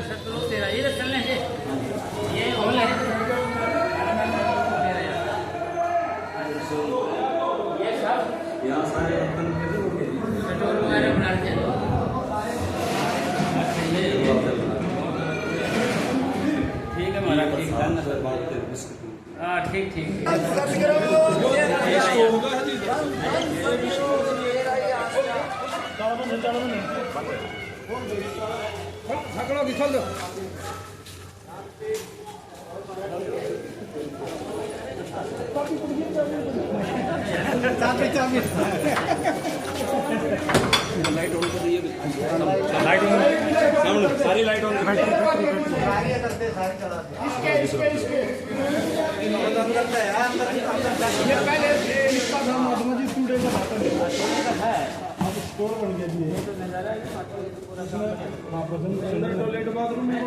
शत्रु तेरा ये चल लेंगे ये होल है ये सब यहाँ सारे कटोर वगैरह बना के ठीक है हमारा ठीक हाँ ठीक ठीक लाइट ऑन कर रही है लाइट ऑन सामने सारी लाइट ऑन स्टोर बन गया जी टॉयलेट बाथरूम में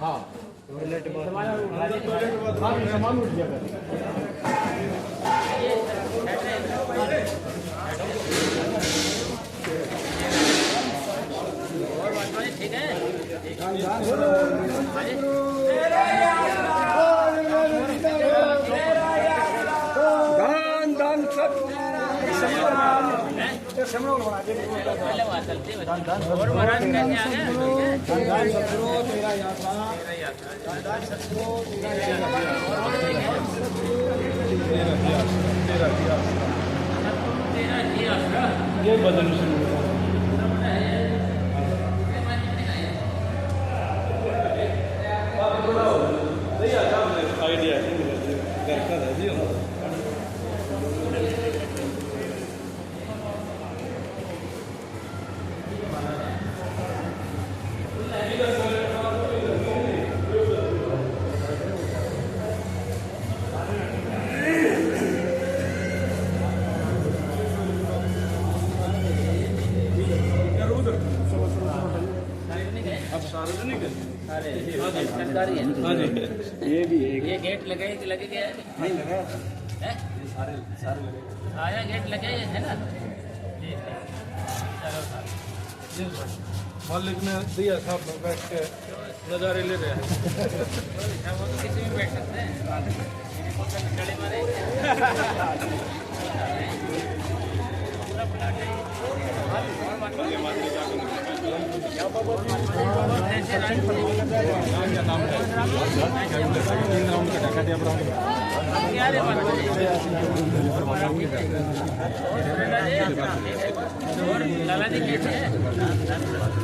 हाँ टॉयलेट बाथरूम सामान उठ गया ठीक है दान दान सब और महाराज कैसे आ गए तेरा यात्रा ये बदल शुरू आइडिया सार्वजनिक अरे सरकारी है हाँ जी ये भी है ये गेट लगे गया नहीं लगा है सारे लगे आया गेट लगे है ना चलो मालिक ने दिया साहब बैठ के नज़ारे ले रहे हैं वो तो किसी में बैठ सकते हैं गले मारे लाला जी कैसे है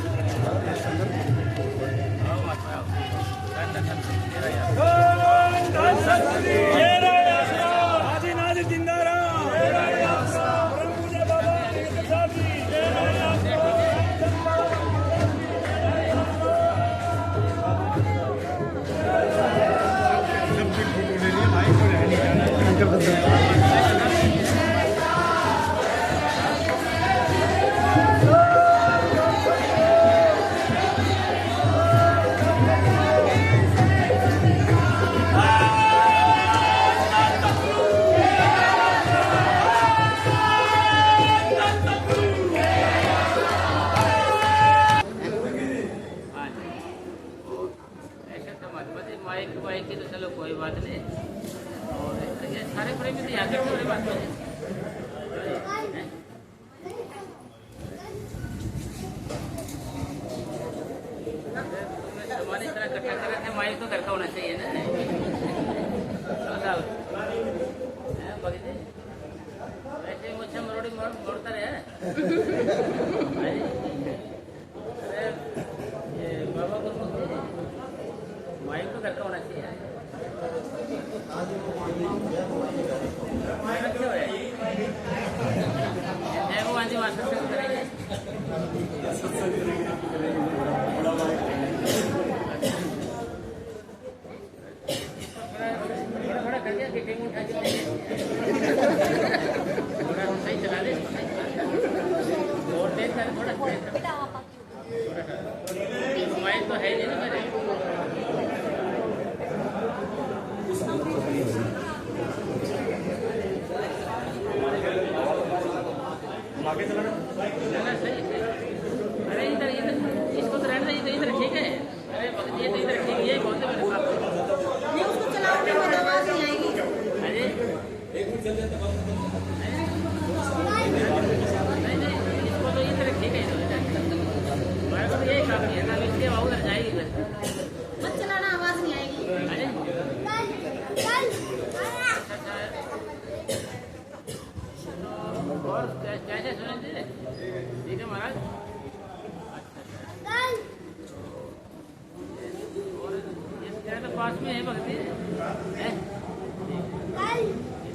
माइक की तो चलो कोई बात नहीं और ये सारे प्रेमी तो यहाँ कोई बात नहीं तुम्हारी तरह इकट्ठा कर रहे थे माइक तो घर का होना चाहिए ना वैसे मुझे मरोड़ी मोड़ता रहे अरे ये बाबा को माइक तो घर का होना चाहिए वो आज वास्तव से करेंगे थोड़ा करके मीटिंग उठा के सही चला दे और देख कर थोड़ा माइक तो है नहीं ना मेरे पास में है भगती है।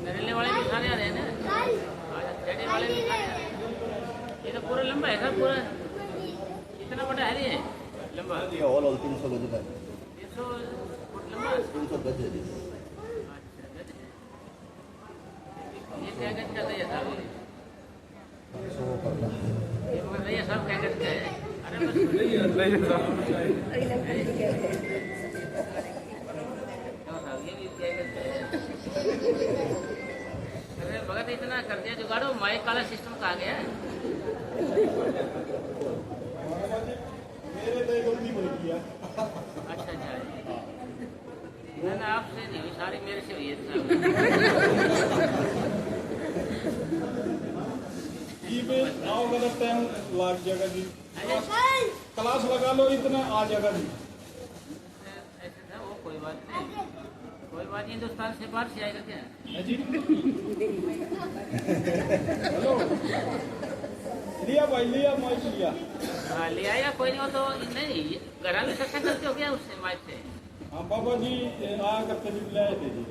नरेले वाले भी सारे आ रहे हैं ना, छेड़े वाले भी सारे आ रहे हैं। ये तो पूरा लंबा है सर, पूरा इतना बड़ा है ये लंबा। ये ऑल 300 गज का है। 300 फुट लंबा। 300 गज है जी। अच्छा गज है। ये क्या गज का है साहब? सो करना ये मगर ये सब क्या गज का है? अरे बस दैया साहब ये भी क्या गज का है? अरे भगत इतना कर दिया जुगाड़ो, माइक वाला सिस्टम कहाँ गया है? मेरे तो गलती बन गया। अच्छा अच्छा, ना ना आपसे नहीं हुई, सारी मेरे से हुई है साहब। जी में आओ गलत टाइम लग जाएगा जी। क्लास लगा लो इतना आ जाएगा जी। ऐसे था वो, कोई बात नहीं, कोई बात नहीं। हिंदुस्तान से बाहर से आएगा क्या? है जी। हेलो लिया भाई, लिया माइक लिया। हाँ ले आया, कोई नहीं हो तो नहीं घर में सत्संग करते हो क्या उससे माइक से? हाँ बाबा जी आ करके जी लाए थे जी।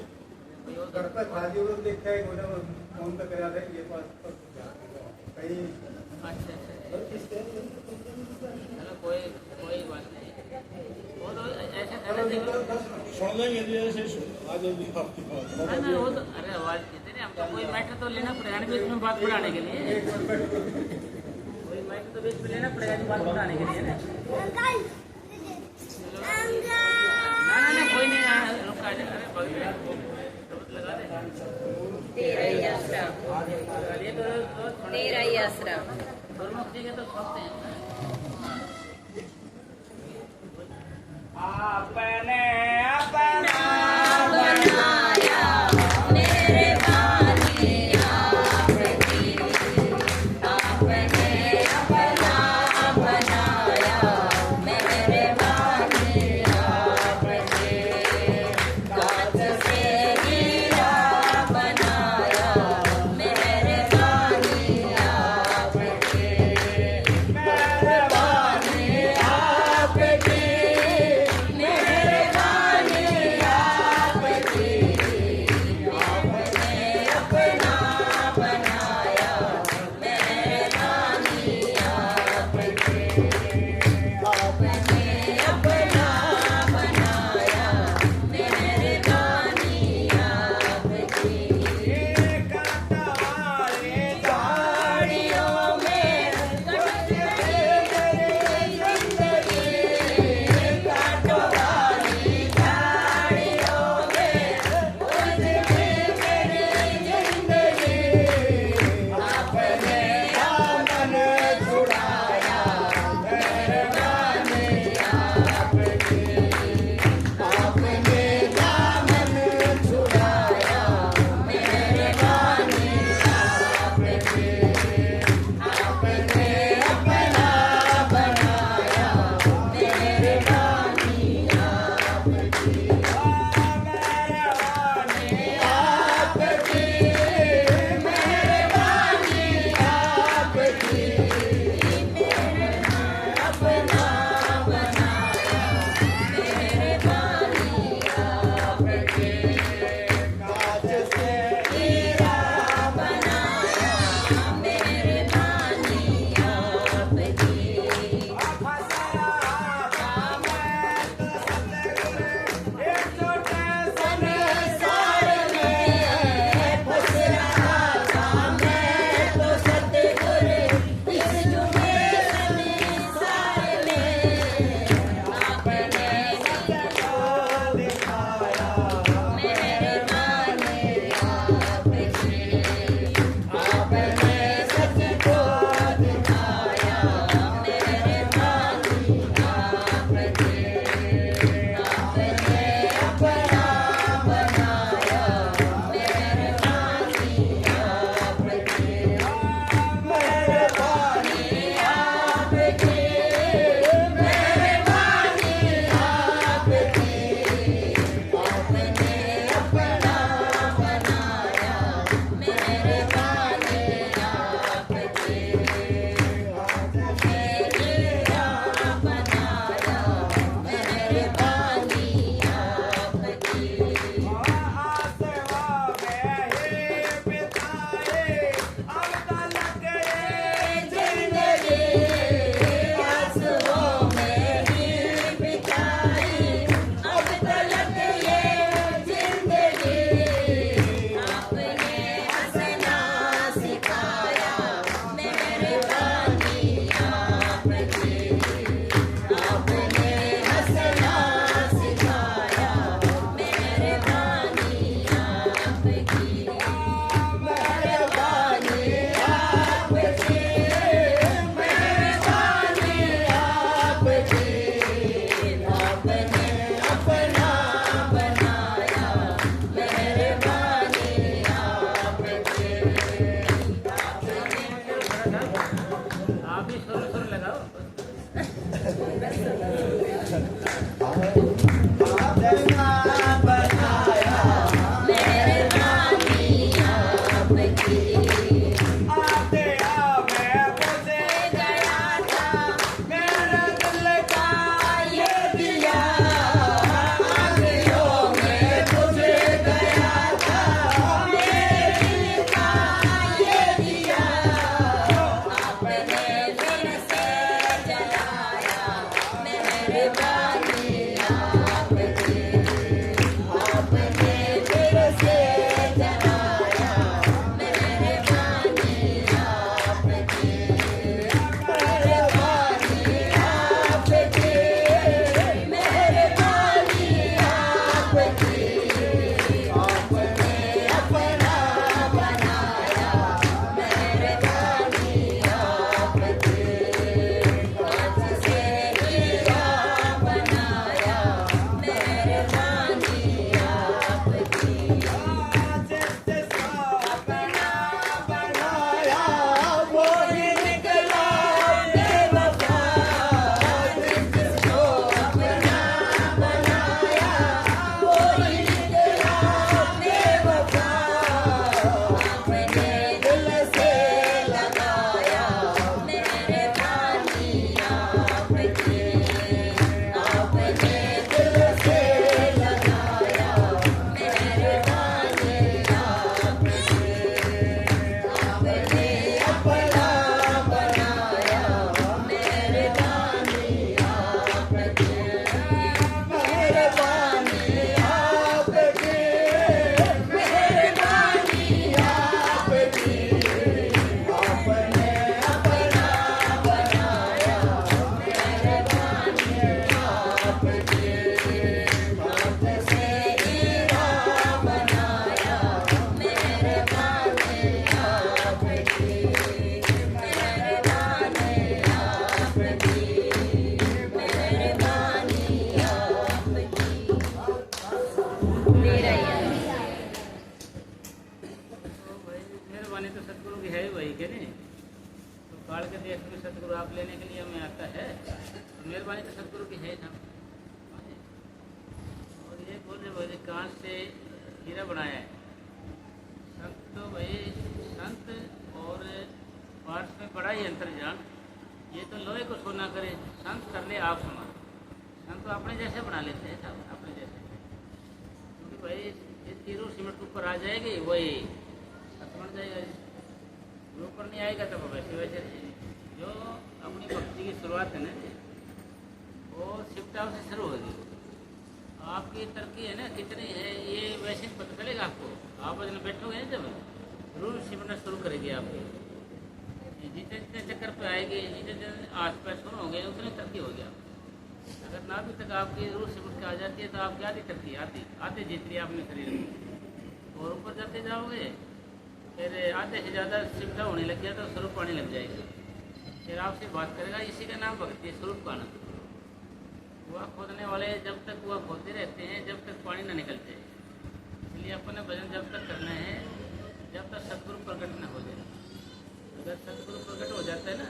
कोई और घर पर खाली वो देखा है उन्होंने फोन पे करा था ये पास कहीं अच्छा अच्छा, चलो कोई कोई बात नहीं। वो तो ऐसे था ना देखो, सुन लेंगे जी, ऐसे आ जाएगी आपकी बात। ना ना वो तो अरे आवाज देते नहीं, हमको कोई मैटर तो लेना पड़ेगा ना बीच में बात बढ़ाने के लिए। कोई मैटर तो बीच में लेना पड़ेगा बात बढ़ाने के लिए ना। ना ना ना कोई नहीं, रुक आ जा। अरे बगल लगा दे। तेरा ही आसरा, ये तो तेरा ही आसरा। गुरमुख जी के तो सुनते हैं। अपने अपना बनाया मेरे वाली आपकी, आपने अपना बनाया मेरे से हीरा बनाया है। संत तो भाई संत और पार्स में बड़ा ही अंतर जान। ये तो लोहे को सोना करे, संत कर ले आप समान। संत तो अपने जैसे बना लेते हैं सब, अपने जैसे, क्योंकि भाई ये तीरों सीमेंट के ऊपर आ जाएगी वही बन जाएगा। ऊपर नहीं आएगा तो वैसे वैसे रहेगी। जो अपनी भक्ति की शुरुआत है ना वो शिफ्टाव से शुरू होगी। आपकी तरक्की है ना कितनी है ये वैसे ही पता चलेगा आपको। आप भजन बैठोगे जब रूल सिमटना शुरू करेगी आपकी। जितने जितने चक्कर पे आएगी, जितने जितने आस पास शुरू होंगे उतनी तरक्की होगी आप। अगर ना भी तक आपकी रूल सिमट के आ जाती है तो आपकी आधी तरक्की आते जीत लिया अपने शरीर में। और ऊपर जाते जाओगे फिर आधे से ज़्यादा सिमटा होने लग गया तो स्वरूप पानी लग जाएगा। फिर आपसे बात करेगा, इसी का नाम भक्ति है, स्वरूप पाना। कुआं खोदने वाले जब तक कुआं खोदते रहते हैं जब तक पानी ना निकलते। इसलिए अपने भजन जब तक करना है जब तक सतगुरु प्रकट न हो जाए। अगर सतगुरु प्रकट हो जाता है ना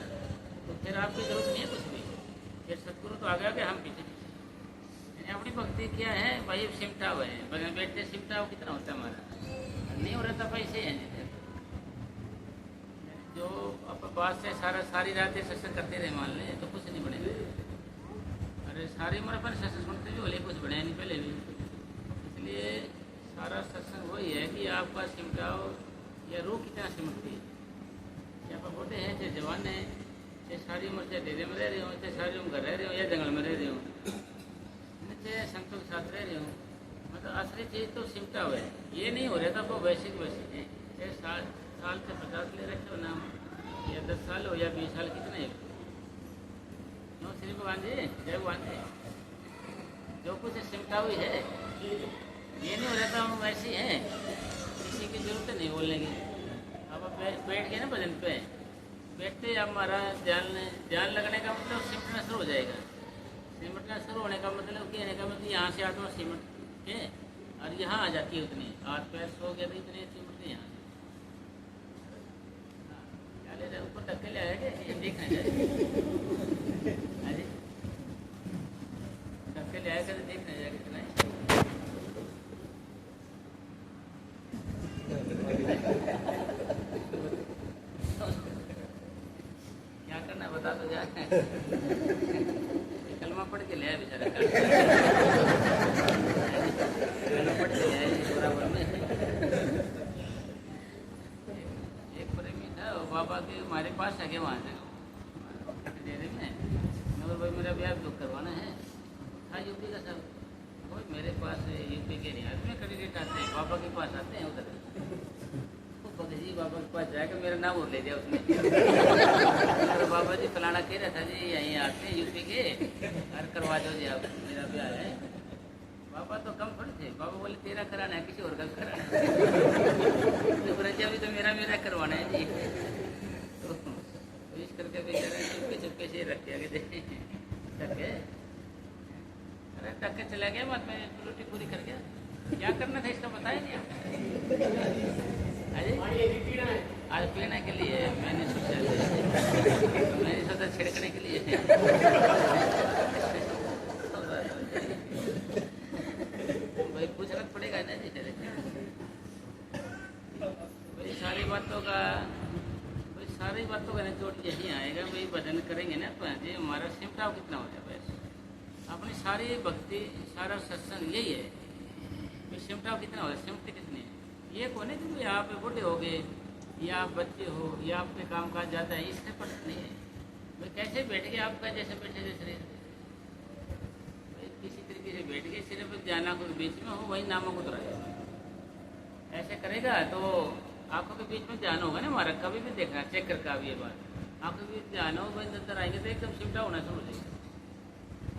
तो फिर आपकी जरूरत नहीं है कुछ भी। फिर सतगुरु तो आगे आगे हम पीछे पीछे। अपनी भक्ति क्या है भाई, सिमटा हुआ है भजन बैठते। सिमटा हुआ कितना होता है हमारा, नहीं हो रहा था पैसे हैं जो अब बात से सारी रात सत्संग करते रहे मान लें तो कुछ नहीं बनेगा। अरे सारी उम्र अपन सत्संग सुनते भी बोले कुछ बने नहीं पहले भी। इसलिए सारा सत्संग वही है कि आपका सिमटाओ या रूह कितना सिमटती है। या आप बोलते हैं चाहे जवान है, चाहे सारी उम्र चाहे डेरे में रह रहे हो, चाहे सारी उम्र घर रह रहे हो या जंगल में रह रहे हो, चाहे संतों के साथ रह रहे हो, मतलब असली चीज़ तो सिमटा हुआ है। ये नहीं हो रहा था वो वैसे ही चाहे साल से 50 ले रखे हो नाम, या 10 साल हो या 20 साल, कितने नो श्री भगवान जी जय भगवान जी। जो कुछ सिमटा हुई है ये नहीं हो रहा था वो वैसे ही है। किसी की जरूरत नहीं बोलने की। अब बैठ गए ना भजन पे, बैठते हमारा ध्यान लगने का मतलब सिमटना शुरू हो जाएगा। सिमटना शुरू होने का मतलब कहने का मतलब यहाँ से आत्मा सिमट के और यहाँ आ जाती है उतनी। हाथ पैर सो गया तो इतने सिमटते यहाँ क्या ले रहे ऊपर धक्के ले आएगा देखना जाए। अरे धक्के ले आएगा तो देखना जाएगा कितना है। क्या करना बता दो जाए। कलमा पढ़ के ले आया बेचारा, कलमा पढ़ के ले आया बराबर में। एक प्रेमी था वो बाबा के हमारे पास आ गया वहाँ से डेरे में, मगर भाई मेरा ब्याह बुक करवाना है। था यूपी का सब, कोई मेरे पास यूपी के नहीं आदमी कैंडिडेट आते हैं बाबा के पास आते हैं उधर। जी बाबा के पास जाकर मेरा नाम और ले दिया उसने। तो बाबा जी फलाना कह रहा था जी यहीं आते हैं यूपी के, अरे करवा दो जी आप मेरा ब्याह है। बाबा तो कम थोड़े थे, बाबा बोले तेरा कराना है किसी और का कराना है। तो बोले जी अभी तो मेरा करवाना है जी। तो इस करके बेचारा चुपके से रख दिया गए। अरे टक के चला गया मत, मैं रोटी पूरी कर गया। क्या करना था इसका बताया नहीं आप। आज पीने के लिए मैंने सोचा छिड़कने के लिए। भाई पूछना पड़ेगा ना जी तेरे। भाई सारी बातों का निचोड़ यही आएगा। भाई भजन करेंगे ना तो जी हमारा सिमटाव कितना हो जाए। वैसे अपनी सारी भक्ति सारा सत्संग यही है। भाई सिमटाव कितना हो जाए, सिमटते कितनी है। ये कौन है कि आप बूढ़े हो गए या आप बच्चे हो या आपके काम काज ज़्यादा है, इससे पता नहीं है। भाई कैसे बैठ गए आपका जैसे बैठे थे शरीर, किसी तरीके से बैठ गए, सिर्फ जाना को बीच में हो वही नामों को दोहराए। ऐसे करेगा तो आंखों के बीच में ध्यान होगा ना हमारा। कभी भी देखना चेक करके आप ये बात, आंखों के बीच ध्यान हो भाई अंदर आएंगे तो एकदम सिमटा होना शुरू हो जाएगा।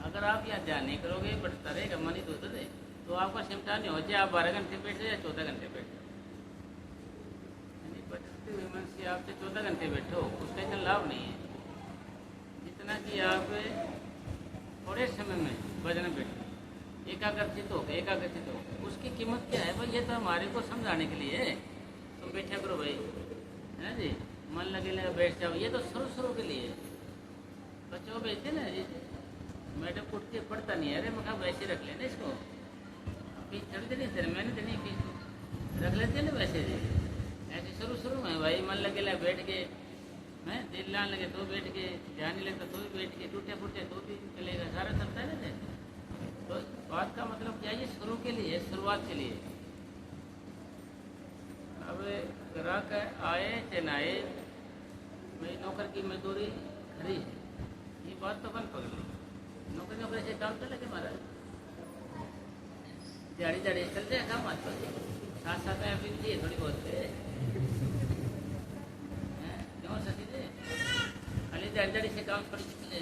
अगर आप यहाँ ध्यान नहीं करोगे बढ़ता रहेगा मन ही होता है तो आपका सिमटा नहीं हो जाए। आप 12 घंटे बैठे या 14 घंटे बैठे, बढ़ते हुए मन से आपसे 14 घंटे बैठो उसका इतना लाभ नहीं है जितना कि आप थोड़े समय में भजन बैठो एकाग्रचित हो गए। उसकी कीमत क्या है भाई, ये तो हमारे को समझाने के लिए है। तुम बैठा करो भाई, है ना जी, मन लगे बैठ जाओ। ये तो शुरू के लिए बच्चों को भेजते ना जी, मैडम उठ के पढ़ता नहीं है। अरे मैं वैसे रख लेना इसको, फीस चढ़ देनी तेरे मैंने देनी फीस रख लेते हैं ना वैसे जी। ऐसे शुरू में भाई मन लगे ला बैठ के मैं दिल लान लगे तो बैठ के, ध्यान नहीं लगता तो भी बैठ के, टूटे फूटे तो भी चलेगा, सारा चलता है ना। तो बात का मतलब क्या, ये शुरू के लिए, शुरुआत के लिए। अब ग्राहक आए चाहे ना आए, भाई नौकर की मजदूरी खरी है, ये बात तो बन पकड़। नौकरी नौकरी से काम चले महाराज, दिहाड़ी दिहाड़ी चल जाए काम आज पर, साथ साथ में अभी चाहिए थोड़ी बहुत क्यों सची दे, खाली दिहाड़ी से काम थोड़ी चले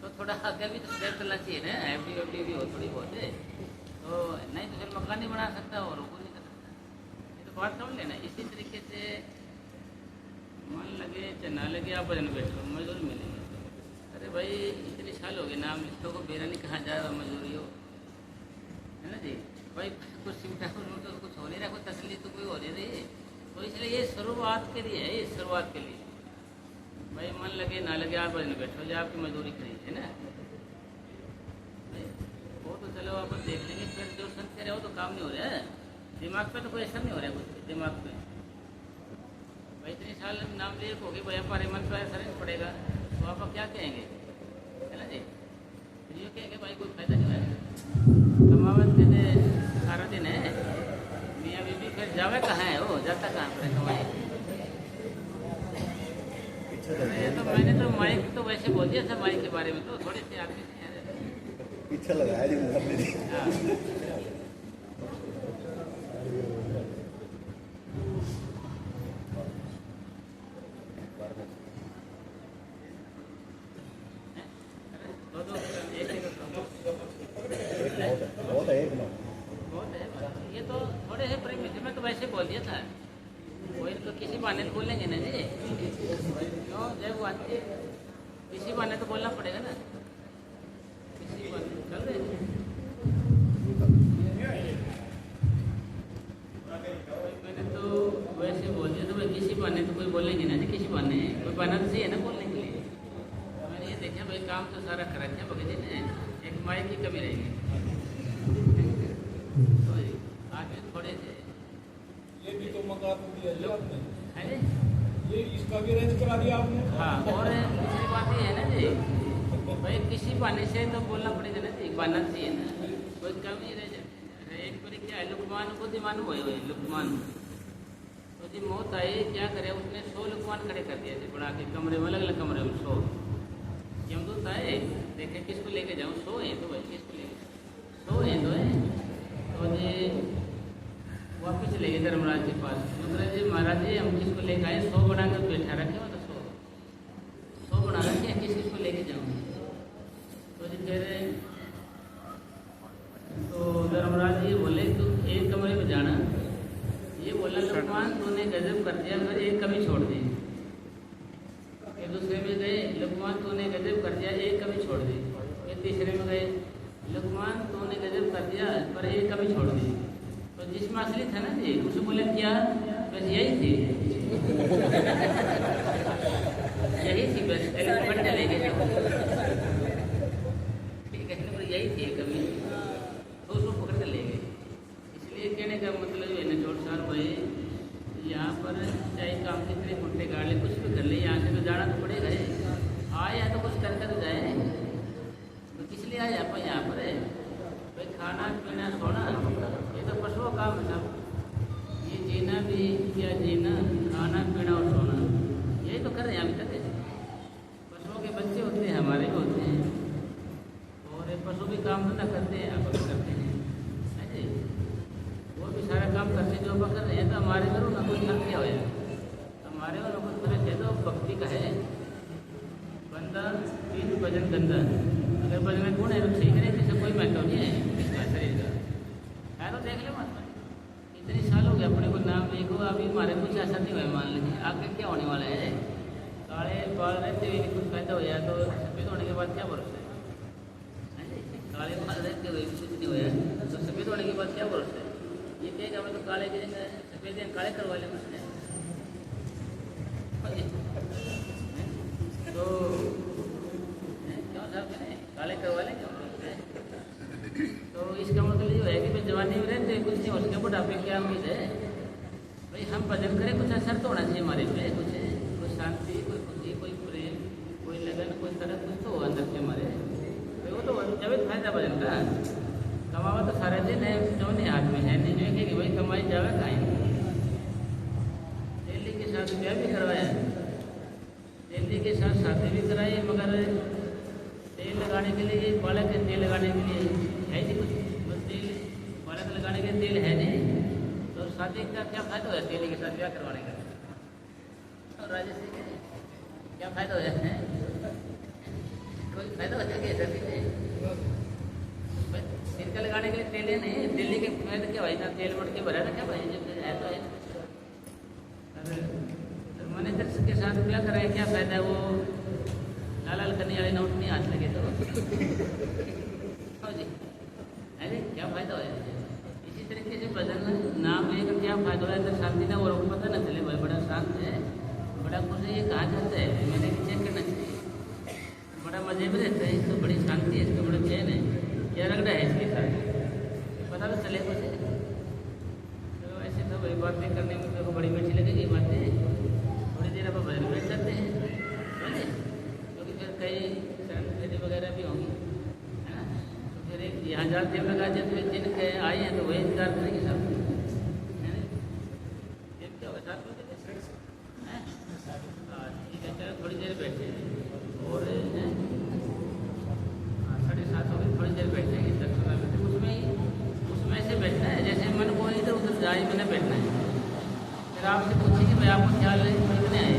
तो थोड़ा आगे भी तो स्टेप चलना चाहिए ना, एफ डी भी हो थोड़ी बहुत है तो, नहीं तो फिर मकान नहीं बना सकता और वो नहीं कर सकता। ये तो बात समझ लेना। इसी तरीके से मन लगे चाहे ना लगे, आप भजन बैठो मजदूरी मिलेगी। अरे भाई इतने साल हो गए नाम लिखो को, बेरा नहीं कहा जाए मजदूरी हो, है ना जी। भाई कुछ सिमटा तो कुछ हो नहीं रहा, कोई तसली तो कोई हो नहीं रही, तो इसलिए ये शुरुआत के लिए है, ये शुरुआत के लिए। भाई मन लगे ना लगे आप भजन बैठो, जो आपकी मजदूरी खरीद है ना, वो तो चलो आप देख लेंगे। फिर जो संत कह रहे हो तो काम नहीं हो रहा है, दिमाग पे तो कोई असर नहीं हो रहा है कुछ दिमाग पे। भाई इतने साल नाम लिए होगी, भाई हमारे मन पर असर नहीं पड़ेगा तो आप क्या कहेंगे, है ना जी। फिर ये कहेंगे भाई कोई फायदा नहीं है, कमावत कहते सारा दिन है, मियाँ बीबी फिर जावे कहाँ है, वो जाता कहाँ पर कमाई। तो मैंने तो माइक तो वैसे बोल दिया था माइक के बारे में, तो थोड़े से आदमी पीछे लगाया जी मुझे। हाँ। बहुत है एक नौ। बहुत है, ये तो थोड़े से प्रेम में तो वैसे बोल दिया था, कोई तो किसी बहाने तो बोलेंगे ना जी, क्यों जय वो आती, किसी बहाने तो बोलना पड़ेगा ना, किसी बहाने चल रहे। मैंने तो वैसे बोल दिया था भाई किसी बहाने तो कोई बोलेंगे ना जी, किसी बहाने कोई बहाना तो सही है ना बोलने के लिए। मैंने ये देखा भाई काम तो सारा कर रखा है भगत ने, एक माइक की कमी रहेगी। तो आज भी थोड़े थे, ये भी तो मकान दिया जी आपने, है जी। ये इसका भी अरेंज करा दिया आपने। हाँ, और दूसरी बात ये है ना जी, भाई किसी बहाने से तो बोलना पड़ेगा ना जी, बहाना चाहिए ना, कोई कमी रह जाए। एक बार क्या है, लुकमान को दीवान हुए लुकमान, तो जी मौत आई, क्या करे उसने 100 लुकमान खड़े कर दिए थे बड़ा के कमरे में, अलग अलग कमरे में 100। यमदूत आए, देखे किसको लेके जाऊँ, 100 है तो भाई किसको लेके, 100 है तो है, तो जी वापस चले गए धर्मराज के पास। धर्मराज जी महाराज जी हम किसको लेके आए, 100 बनाकर बैठा रखे हो, तो 100 बना रखे, किसको लेके जाऊँ। तो जी कह रहे, तो धर्मराज जी बोले तू एक कमरे में जाना, ये बोला लुकमान तूने गजब कर दिया, फिर एक कमी छोड़ दी। फिर दूसरे में गए, लुकमान तूने गजब कर दिया, एक कमी छोड़ दी। फिर तीसरे में गए, लुकमान तूने गजब कर दिया पर एक कमी छोड़ दी। तो जिसमें असली था ना जी, उसे बोले क्या, बस यही थी यही थी बस, पकड़ने लेके ठीक है, यही थी कभी, तो उसको पकड़ने ले गए। इसलिए कहने का मतलब है निचोड़ सार भाई, यहाँ पर चाहे काम कितने फुट्टे गाड़ ले, कुछ भी कर ले, यहाँ से तो जाना तो पड़ेगा है, आए या तो कुछ करके तो जाए, तो किस लिए आए आप यहाँ पर है भाई, खाना पीना सोना ये तो पशुओं का काम है सब, ये जीना भी क्या जीना, खाना पीना और सोना यही तो कर रहे हैं अभी तक। पशुओं के बच्चे होते हैं, हमारे भी होते हैं, और पशु भी काम धंधा करते हैं, आप करते हैं, है वो भी सारा काम करते हैं जो आप कर रहे हैं। तो हमारे घरों ना कुछ खर्च क्या हो जाए, हमारे और कुछ तरह से तो भक्ति का है बंदा तीन भजन गंदा, अगर भजन में गुण है तो सही करे, जैसे कोई महत्व नहीं है इसका शरीर का है। तो देख ले मत, इतने साल हो गए अपने को नाम देखो, अभी हमारे कुछ ऐसा नहीं हुआ, मान लीजिए आगे क्या होने वाला है, काले बाल रहते हुए कुछ पैदा हो जाए तो सफ़ेद होने के बाद क्या भरोसा है, काले बाल रहते हुए कुछ नहीं हुआ तो सफ़ेद होने के बाद क्या भरोसा है। ये कहेगा हमें तो काले के जगह सफ़ेद काले करवा ले उसने, तो क्यों साहब काले करवा लेंगे। तो इसका मतलब ये है कि जवानी में रहते कुछ नहीं, उसके बुढ़ापे की क्या उम्मीद है भाई? हम भजन करें, कुछ असर तो होना चाहिए हमारे पे, कुछ शांति, कोई खुशी, कोई प्रेम, कोई लगन, कोई तरह कुछ तो हो अंदर से हमारे। तो वो तो जब फायदा भजन का कमावा तो सारे दिन है, जो नहीं हाथ में है, नहीं जो कि भाई कमाई जावे खाएं। दिल्ली के साथ ब्याह भी करवाया, दिल्ली के साथ शादी भी कराई, मगर तेल लगाने के लिए, बालक के तेल लगाने के लिए है नहीं कुछ, बस तेल बालक लगाने के तेल है नहीं, तो शादी का क्या फायदा हो तेल के साथ ब्याह करवाने का? और राजेश जी क्या फायदा हो जाता है? कोई फायदा हो जाएगा ऐसा नहीं, तेल का लगाने के लिए तेल है नहीं, दिल्ली के फायदा क्या भाई? ना तेल मट के भरा था क्या भाई? जब है तो है मैनेजर के साथ क्या कराए, क्या फायदा है? वो लाल लाल करने वाले नोट नहीं हाथ लगे तो हाँ जी, अरे क्या फायदा है? इसी तरीके से भजन नाम लेकर क्या फायदा है? अंदर शांति ना, और पता ना चले भाई बड़ा शांत है, बड़ा खुश है, ये कहाँ जाता है? मैंने चेक करना चाहिए, बड़ा मजे में रहता है, इसको बड़ी शांति है, इसको बड़ा चैन है, क्या रगड़ा है इसके साथ, पता तो चले कुछ। तो ऐसे तो वही बातें करने में तो बड़ी मीठी लगेगी बातें, थोड़ी देर आप भजन बैठ जाते हैं, समझे? क्योंकि फिर कई शरण वगैरह भी होंगी, है ना? तो फिर एक यहाँ जाते लगा जब फिर जिनके आए हैं तो वही इंतजार करेंगे सब, है ना? ये क्या होगा 7 बजे? हाँ ठीक है, चलो थोड़ी देर बैठे और 7:30 हो गए, थोड़ी देर बैठेंगे 10-15 मिनट, उसमें ऐसे बैठना है जैसे मन को इधर उधर जाए, मैंने बैठना है। फिर आपसे पूछेंगे भाई आपको ख्याल है कितने आए,